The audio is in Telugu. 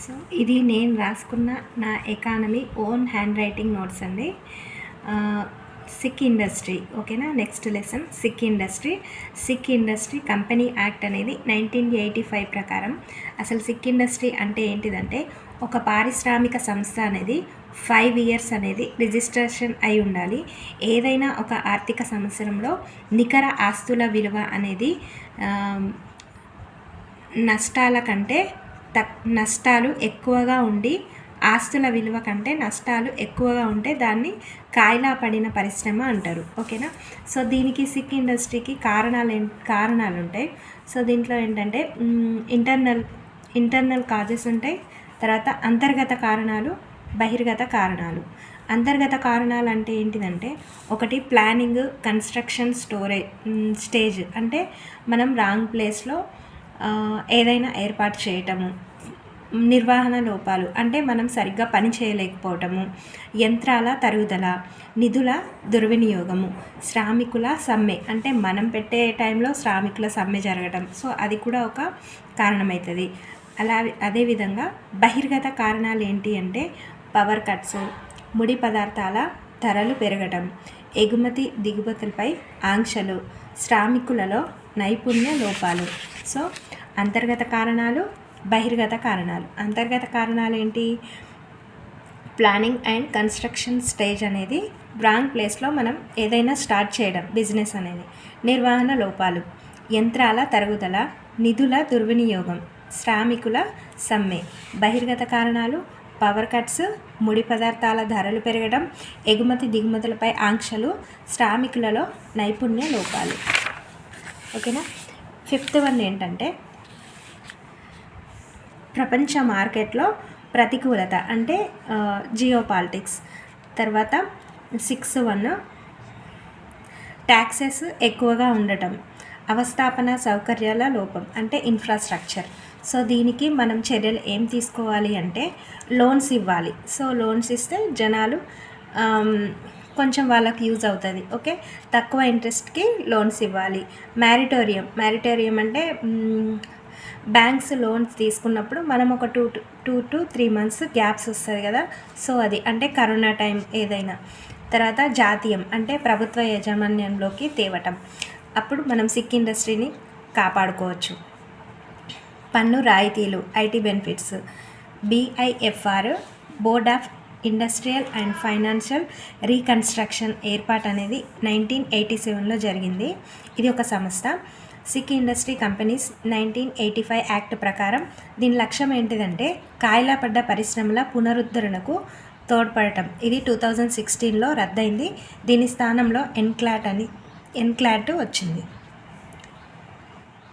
సో ఇది నేను రాసుకున్న నా economy own handwriting notes అండి. సిక్ ఇండస్ట్రీ, ఓకేనా. Next lesson sick industry company act అనేది 1985 ప్రకారం అసలు సిక్ ఇండస్ట్రీ అంటే ఏంటిదంటే ఒక పారిశ్రామిక సంస్థ అనేది 5 ఇయర్స్ అనేది రిజిస్ట్రేషన్ అయి ఉండాలి. ఏదైనా ఒక ఆర్థిక సంవత్సరంలో నికర ఆస్తుల విలువ అనేది నష్టాల కంటే నష్టాలు ఎక్కువగా ఉండి ఆస్తుల విలువ కంటే నష్టాలు ఎక్కువగా ఉంటే దాన్ని కాయిలా పడిన పరిశ్రమ అంటారు, ఓకేనా. సో దీనికి సిక్ ఇండస్ట్రీకి కారణాలు ఉంటాయి. సో దీంట్లో ఏంటంటే ఇంటర్నల్ కాజెస్ ఉంటాయి, తర్వాత అంతర్గత కారణాలు, బహిర్గత కారణాలు. అంతర్గత కారణాలు అంటే ఏంటిదంటే ఒకటి ప్లానింగ్, కన్స్ట్రక్షన్, స్టేజ్ అంటే మనం రాంగ్ ప్లేస్లో ఏదైనా ఏర్పాటు చేయటము. నిర్వహణ లోపాలు అంటే మనం సరిగ్గా పని చేయలేకపోవటము. యంత్రాల తరుగుదల, నిధుల దుర్వినియోగము, శ్రామికుల సమ్మె అంటే మనం పెట్టే టైంలో శ్రామికుల సమ్మె జరగటం. సో అది కూడా ఒక కారణమవుతుంది. అదేవిధంగా బహిర్గత కారణాలు ఏంటి అంటే పవర్ కట్స్, ముడి పదార్థాల ధరలు పెరగటం, ఎగుమతి దిగుమతులపై ఆంక్షలు, శ్రామికులలో నైపుణ్య లోపాలు. సో అంతర్గత కారణాలు, బహిర్గత కారణాలు. అంతర్గత కారణాలు ఏంటి? ప్లానింగ్ అండ్ కన్స్ట్రక్షన్ స్టేజ్ అనేది రాంగ్ ప్లేస్లో మనం ఏదైనా స్టార్ట్ చేయడం, బిజినెస్ అనేది. నిర్వహణ లోపాలు, యంత్రాల తరుగుదల, నిధుల దుర్వినియోగం, శ్రామికుల సమ్మె. బహిర్గత కారణాలు పవర్ కట్స్, ముడి పదార్థాల ధరలు పెరగడం, ఎగుమతి దిగుమతులపై ఆంక్షలు, శ్రామికులలో నైపుణ్య లోపాలు, ఓకేనా. 5th వన్ ఏంటంటే ప్రపంచ మార్కెట్లో ప్రతికూలత అంటే జియోపాలిటిక్స్. తర్వాత 6th వన్ ట్యాక్సెస్ ఎక్కువగా ఉండటం, అవస్థాపన సౌకర్యాల లోపం అంటే ఇన్ఫ్రాస్ట్రక్చర్. సో దీనికి మనం చర్యలు ఏం తీసుకోవాలి అంటే లోన్స్ ఇవ్వాలి. సో లోన్స్ ఇస్తే జనాలు కొంచెం వాళ్ళకి యూజ్ అవుతుంది, ఓకే. తక్కువ ఇంట్రెస్ట్కి లోన్స్ ఇవ్వాలి. మ్యారిటోరియం అంటే బ్యాంక్స్ లోన్స్ తీసుకున్నప్పుడు మనం ఒక 2 to 3 months గ్యాప్స్ వస్తుంది కదా. సో అది అంటే కరోనా టైం ఏదైనా. తర్వాత జాతీయం అంటే ప్రభుత్వ యాజమాన్యంలోకి తేవటం, అప్పుడు మనం సిక్ ఇండస్ట్రీని కాపాడుకోవచ్చు. పన్ను రాయితీలు, IT benefits. BIFR board of industrial and financial reconstruction ఏర్పాటు అనేది 1987లో జరిగింది. ఇది ఒక సంస్థ. సిక్ ఇండస్ట్రీ కంపెనీస్ 1985 యాక్ట్ ప్రకారం దీని లక్ష్యం ఏంటిదంటే కాయిలా పడ్డ పరిశ్రమల పునరుద్ధరణకు తోడ్పడటం. ఇది 2016లో రద్దయింది. దీని స్థానంలో ఎన్క్లాట్ వచ్చింది.